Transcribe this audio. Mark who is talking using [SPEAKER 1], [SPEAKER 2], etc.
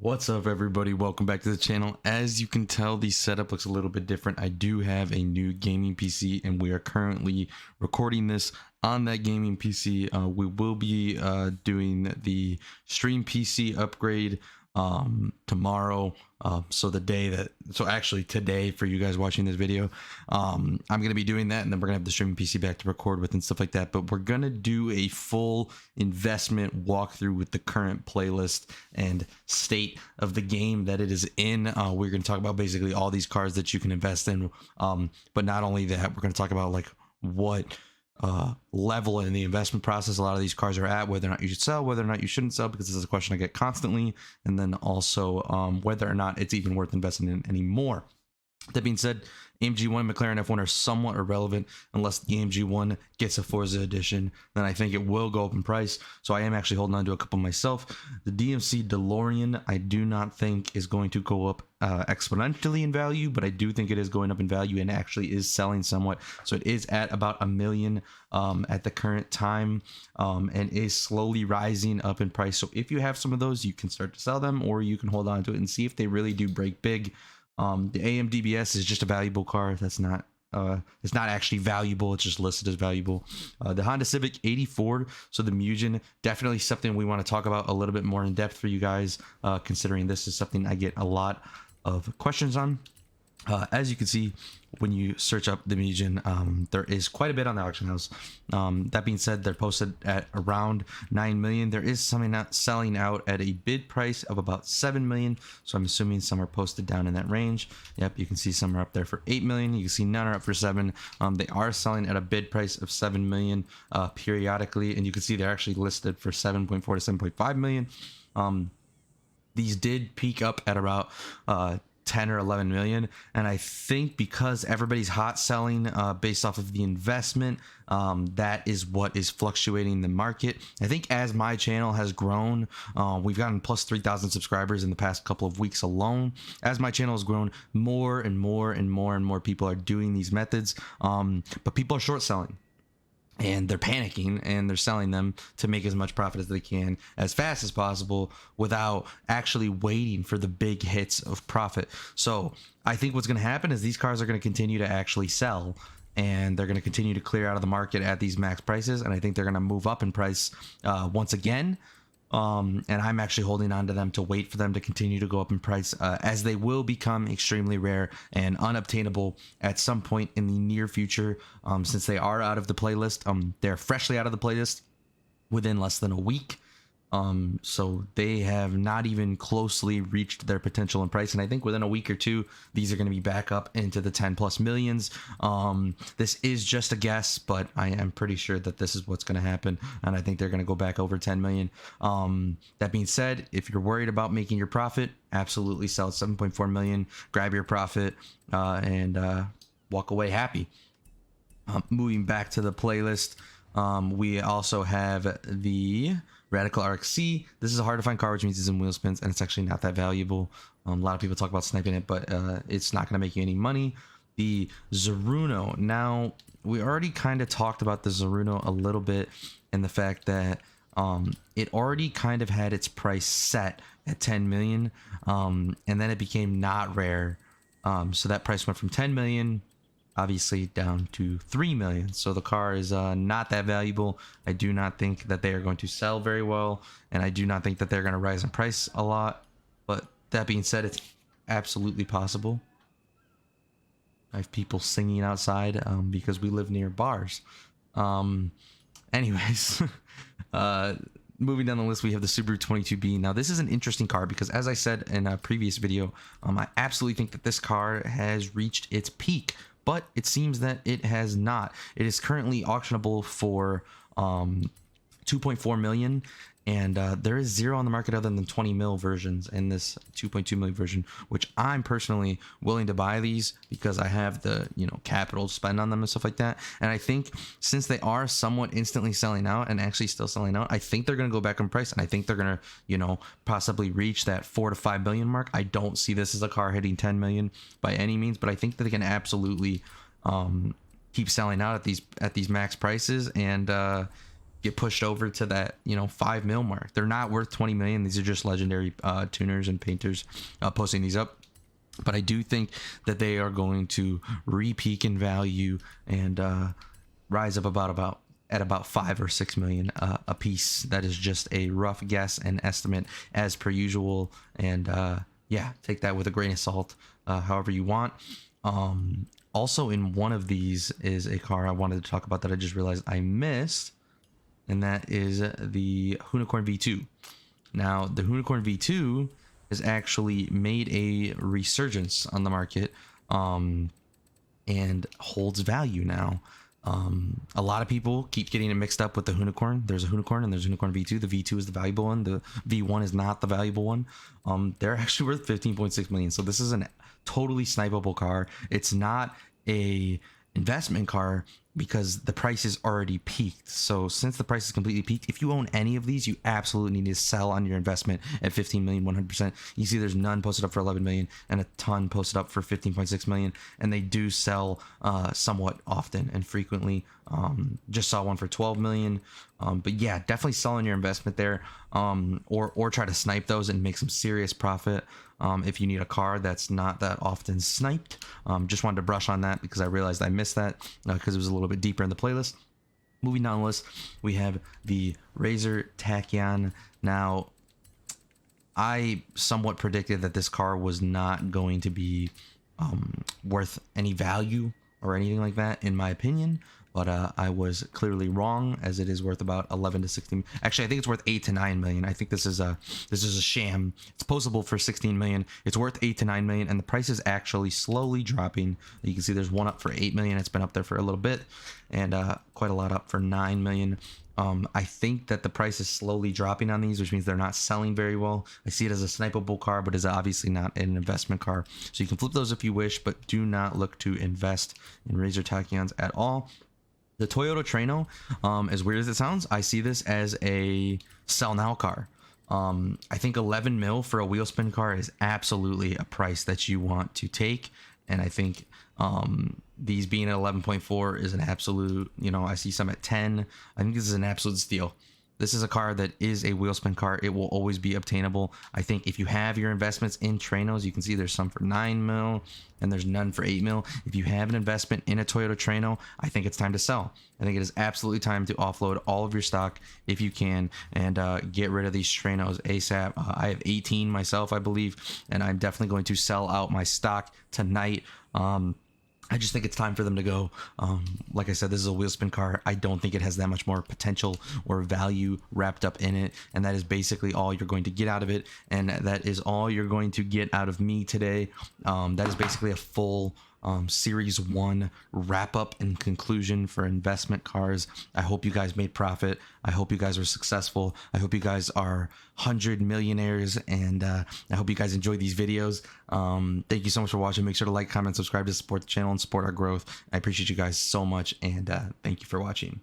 [SPEAKER 1] What's up, everybody? Welcome back to the channel. As you can tell, the setup looks a little bit different. I do have a new gaming PC and we are currently recording this on that gaming PC. We will be doing the stream PC upgrade tomorrow. Actually today for you guys watching this video. I'm gonna be doing that, and then we're gonna have the streaming PC back to record with and stuff like that. But we're gonna do a full investment walkthrough with the current playlist and state of the game that it is in. We're gonna talk about basically all these cars that you can invest in. But not only that, we're gonna talk about like what level in the investment process a lot of these cars are at, whether or not you should sell, whether or not you shouldn't sell, because this is a question I get constantly, and then also whether or not it's even worth investing in anymore. That being said, AMG 1 and McLaren F1 are somewhat irrelevant unless the AMG 1 gets a Forza edition. Then I think it will go up in price. So I am actually holding on to a couple myself. The DMC DeLorean, I do not think is going to go up exponentially in value, but I do think it is going up in value and actually is selling somewhat. So it is at about $1 million at the current time, and is slowly rising up in price. So if you have some of those, you can start to sell them, or you can hold on to it and see if they really do break big. The AMDBS is just a valuable car. That's not it's not actually valuable, it's just listed as valuable. The Honda Civic 84, so the Mugen, definitely something we want to talk about a little bit more in depth for you guys, considering this is something I get a lot of questions on. As you can see, when you search up the Mugen, there is quite a bit on the auction house. That being said, they're posted at around 9 million. There is something not selling out at a bid price of about 7 million. So I'm assuming some are posted down in that range. Yep, you can see some are up there for 8 million. You can see none are up for 7. They are selling at a bid price of 7 million periodically, and you can see they're actually listed for 7.4 to 7.5 million. These did peak up at about 10 or 11 million, and I think because everybody's hot selling based off of the investment, that is what is fluctuating the market. I think as my channel has grown, we've gotten plus 3,000 subscribers in the past couple of weeks alone. As my channel has grown, more and more and more and more people are doing these methods, but people are short selling. And they're panicking and they're selling them to make as much profit as they can as fast as possible without actually waiting for the big hits of profit. So I think what's going to happen is these cars are going to continue to actually sell, and they're going to continue to clear out of the market at these max prices. And I think they're going to move up in price once again. And I'm actually holding on to them to wait for them to continue to go up in price, as they will become extremely rare and unobtainable at some point in the near future, since they are out of the playlist. They're freshly out of the playlist within less than a week. So they have not even closely reached their potential in price, and I think within a week or two these are going to be back up into the 10+ millions. This is just a guess, but I am pretty sure that this is what's going to happen, and I think they're going to go back over 10 million. That being said, if you're worried about making your profit, absolutely sell 7.4 million, grab your profit, and walk away happy. Moving back to the playlist, we also have the Radical RXC. This is a hard to find car, which means it's in wheel spins, and it's actually not that valuable. A lot of people talk about sniping it, but it's not going to make you any money. The Treuno. Now, we already kind of talked about the Treuno a little bit, and the fact that it already kind of had its price set at 10 million, and then it became not rare. So that price went from 10 million obviously down to 3 million. So the car is not that valuable. I do not think that they are going to sell very well, and I do not think that they're going to rise in price a lot. But that being said, it's absolutely possible. I have people singing outside because we live near bars. Anyways, moving down the list, we have the Subaru 22B. Now, this is an interesting car because, as I said in a previous video, I absolutely think that this car has reached its peak, but it seems that it has not. It is currently auctionable for 2.4 million, and there is zero on the market other than 20 mil versions in this 2.2 million version, which I'm personally willing to buy these because I have the capital to spend on them and stuff like that. And I think since they are somewhat instantly selling out and actually still selling out, I think they're going to go back in price, and I think they're going to possibly reach that 4 to 5 million mark. I don't see this as a car hitting 10 million by any means, but I think that they can absolutely keep selling out at these max prices, and get pushed over to that 5 mil mark. They're not worth 20 million. These are just legendary tuners and painters posting these up. But I do think that they are going to re-peak in value and rise up at about 5 or 6 million a piece. That is just a rough guess and estimate as per usual. And yeah, take that with a grain of salt, however you want. Also in one of these is a car I wanted to talk about that I just realized I missed, and that is the Unicorn V2. Now, the Unicorn V2 has actually made a resurgence on the market and holds value now. A lot of people keep getting it mixed up with the Unicorn. There's a Unicorn and there's a Unicorn V2. The V2 is the valuable one. The V1 is not the valuable one. They're actually worth 15.6 million. So this is a totally snipeable car. It's not a investment car because the price is already peaked. So since the price is completely peaked, if you own any of these, you absolutely need to sell on your investment at 15 million, 100%. You see there's none posted up for 11 million and a ton posted up for 15.6 million, and they do sell somewhat often and frequently. Just saw one for 12 million. But yeah, definitely sell on your investment there, or try to snipe those and make some serious profit. If you need a car that's not that often sniped. Just wanted to brush on that because I realized I missed that because it was a little bit deeper in the playlist. Moving down the list, we have the Razor Tachyon. Now, I somewhat predicted that this car was not going to be worth any value or anything like that, in my opinion. But I was clearly wrong, as it is worth about 11 to 16. Actually, I think it's worth 8 to 9 million. I think this is a sham. It's postable for 16 million. It's worth 8 to 9 million, and the price is actually slowly dropping. You can see there's one up for 8 million. It's been up there for a little bit, and quite a lot up for 9 million. I think that the price is slowly dropping on these, which means they're not selling very well. I see it as a snipeable car, but is obviously not an investment car. So you can flip those if you wish, but do not look to invest in Razor Tachyons at all. The Toyota Treuno, as weird as it sounds, I see this as a sell now car. I think 11 mil for a wheel spin car is absolutely a price that you want to take. And I think these being at 11.4 is an absolute, I see some at 10. I think this is an absolute steal. This is a car that is a wheel spin car. It will always be obtainable. I think if you have your investments in Treunos, you can see there's some for 9 mil and there's none for 8 mil. If you have an investment in a Toyota Treuno, I think it's time to sell. I think it is absolutely time to offload all of your stock if you can and get rid of these Treunos ASAP. I have 18 myself, I believe, and I'm definitely going to sell out my stock tonight. I just think it's time for them to go. Like I said, this is a wheel spin car. I don't think it has that much more potential or value wrapped up in it. And that is basically all you're going to get out of it. And that is all you're going to get out of me today. That is basically a full Series 1 wrap up and conclusion for investment cars. I hope you guys made profit. I hope you guys were successful. I hope you guys are 100 millionaires, and I hope you guys enjoy these videos. Thank you so much for watching. Make sure to like, comment, subscribe to support the channel and support our growth. I appreciate you guys so much, and thank you for watching.